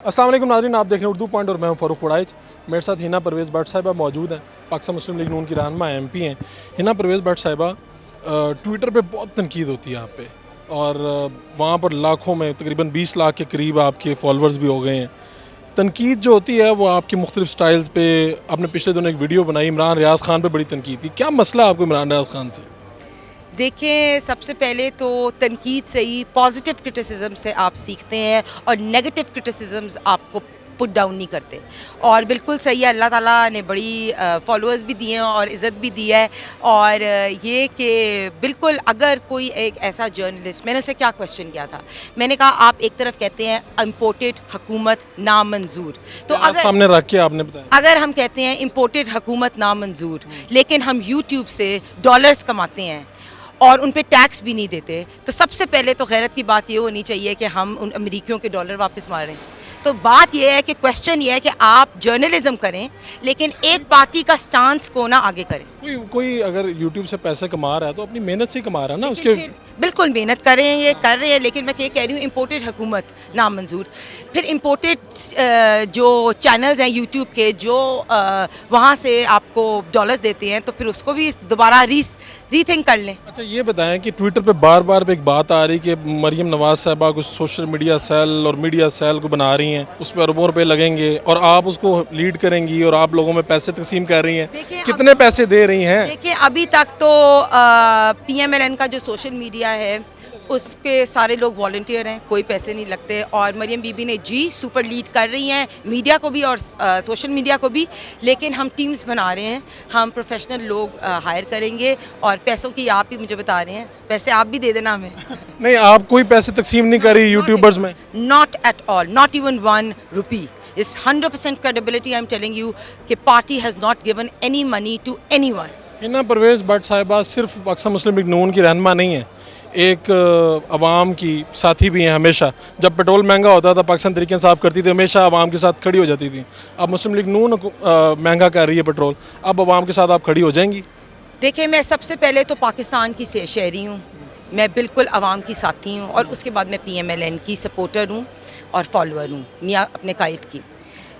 अस्सलाम वालेकुम नाज़रीन, आप देख रहे हैं उर्दू पॉइंट और मैं हूं फ़ारूक कुरैश। मेरे साथ हिना परवेज़ भट्ट साहिबा मौजूद हैं, पाकिस्तान मुस्लिम लीग नून की रहनुमा MP हैं। हिना परवेज़ भट्ट साहिबा, ट्विटर पे बहुत तनकीद होती है आप पे, और वहाँ पर लाखों में तकरीबन 20 लाख के करीब आपके फॉलोअर्स भी हो गए हैं। तनकीद जो होती है वो आपकी मुख्तलिफ स्टाइल्स पे, आपने पिछले दिनों एक वीडियो बनाई, इमरान रियाज़ खान पे बड़ी तनकीद थी। क्या मसला आपको इमरान रियाज़ खान से? देखिए, सबसे पहले तो तनकीद से ही पॉजिटिव क्रिटिसिज्म से आप सीखते हैं और नेगेटिव क्रिटिसिज्म्स आपको पुट डाउन नहीं करते। और बिल्कुल सही है, अल्लाह ताला ने बड़ी फॉलोअर्स भी दिए हैं और इज़्ज़त भी दी है। और ये कि बिल्कुल अगर कोई एक ऐसा जर्नलिस्ट, मैंने उसे क्या क्वेश्चन किया था, मैंने कहा आप एक तरफ कहते हैं इम्पोर्टेड हुकूमत नामंजूर, तो अगर सामने रख के आपने बताया, अगर हम कहते हैं इम्पोर्टेड हुकूमत नामंजूर लेकिन हम यूट्यूब से डॉलर्स कमाते हैं और उन पे टैक्स भी नहीं देते, तो सबसे पहले तो गैरत की बात ये होनी चाहिए कि हम उन अमेरिकियों के डॉलर वापस मारें। तो बात ये है कि क्वेश्चन ये है कि आप जर्नलिज्म करें लेकिन एक पार्टी का स्टांस को ना आगे करें। कोई अगर यूट्यूब से पैसे कमा रहा है तो अपनी मेहनत से ही कमा रहा है ना, उसके बिल्कुल मेहनत कर रहे हैं, ये कर रहे हैं, लेकिन मैं ये कह रही हूँ इम्पोर्टेड हुकूमत नामंजूर। फिर इम्पोर्टेड जो चैनल्स हैं यूट्यूब के जो वहाँ से आपको डॉलर्स देते हैं, तो फिर उसको भी दोबारा रीथिंक कर लें। अच्छा, ये बताएं कि ट्विटर पे बार बार एक बात आ रही कि मरियम नवाज साहबा को सोशल मीडिया सेल और मीडिया सेल को बना रही हैं, उस पर अरबों रुपए लगेंगे और आप उसको लीड करेंगी और आप लोगों में पैसे तकसीम कर रही हैं। कितने पैसे दे रही हैं? देखिए, अभी तक तो PMLN का जो सोशल मीडिया है उसके सारे लोग वॉलंटियर हैं, कोई पैसे नहीं लगते। और मरियम बीबी ने जी सुपर लीड कर रही हैं मीडिया को भी और सोशल मीडिया को भी, लेकिन हम टीम्स बना रहे हैं, हम प्रोफेशनल लोग हायर करेंगे। और पैसों की आप ही मुझे बता रहे हैं, पैसे आप भी दे देना हमें। नहीं, आप कोई पैसे तकसीम नहीं कर रही यूट्यूबर्स में? Not at all, not even 1 rupee. इस 100% credibility I am telling you कि party has not given any money to anyone. Hina Parvez Bhatt साहिबा सिर्फ पाकिस्तान मुस्लिम लीग नून की रहनुमा नहीं है, एक अवाम की साथी भी हैं। हमेशा जब पेट्रोल महंगा होता था, पाकिस्तान तहरीक इंसाफ करती थी, हमेशा अवाम के साथ खड़ी हो जाती थी। अब मुस्लिम लीग नून महंगा कर रही है पेट्रोल, अब अवाम के साथ आप खड़ी हो जाएंगी? देखिए, मैं सबसे पहले तो पाकिस्तान की शहरी हूँ, मैं बिल्कुल अवाम की साथी हूँ, और उसके बाद मैं PMLN की सपोर्टर हूँ और फॉलोअर हूँ मियाँ अपने कायद की।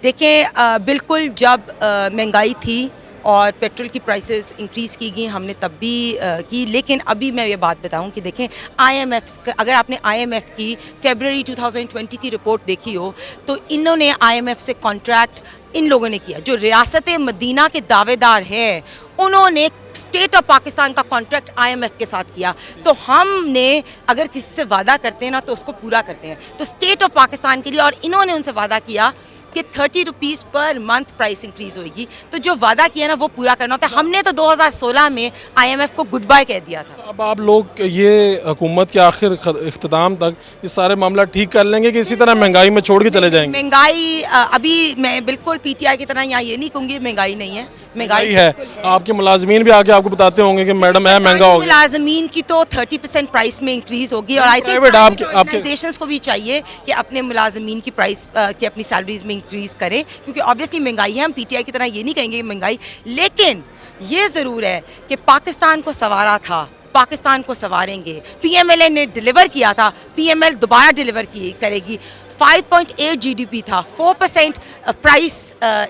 देखिए, बिल्कुल जब महंगाई थी और पेट्रोल की प्राइसेस इंक्रीज़ की गई, हमने तब भी की। लेकिन अभी मैं ये बात बताऊं कि देखें, IMF, अगर आपने IMF की फरवरी 2020 की रिपोर्ट देखी हो, तो इन्होंने IMF से कॉन्ट्रैक्ट इन लोगों ने किया, जो रियासत मदीना के दावेदार हैं, उन्होंने स्टेट ऑफ पाकिस्तान का कॉन्ट्रैक्ट IMF के साथ किया। तो हमने अगर किसी से वादा करते हैं ना, तो उसको पूरा करते हैं। तो स्टेट ऑफ पाकिस्तान के लिए, और इन्होंने उनसे वादा किया कि 30 rupees per month price increase होगी। तो जो वादा किया ना वो पूरा करना होता है। हमने तो 2016 में IMF को गुड बाय कह दिया था। अब आप लोग ये हुकूमत के आखिर इख्तिताम तक ये सारे मामला ठीक कर लेंगे कि इसी तरह महंगाई में छोड़ के चले जाएंगे? महंगाई अभी मैं बिल्कुल PTI की तरह यहाँ ये नहीं कहूँगी महंगाई नहीं है, महंगाई है। आपके मुलाजमीन भी आके आपको बताते होंगे कि मैडम है महंगा हो गया। मुलाजमीन की तो 30% प्राइस में इंक्रीज़ होगी। और आई थिंक ऑर्गेनाइजेशंस को भी चाहिए कि अपने मुलाजमीन की प्राइस की अपनी सैलरीज में इंक्रीज़ करें, क्योंकि ऑब्वियसली महंगाई है। हम PTI की तरह ये नहीं कहेंगे महंगाई, लेकिन ये ज़रूर है कि पाकिस्तान को संवारा था, पाकिस्तान को संवारेंगे। PMLN ने डिलीवर किया था, PML दोबारा डिलीवर करेगी। 5.8 GDP था, 4% प्राइस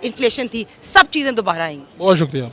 इन्फ्लेशन थी, सब चीज़ें दोबारा आएंगी। बहुत शुक्रिया।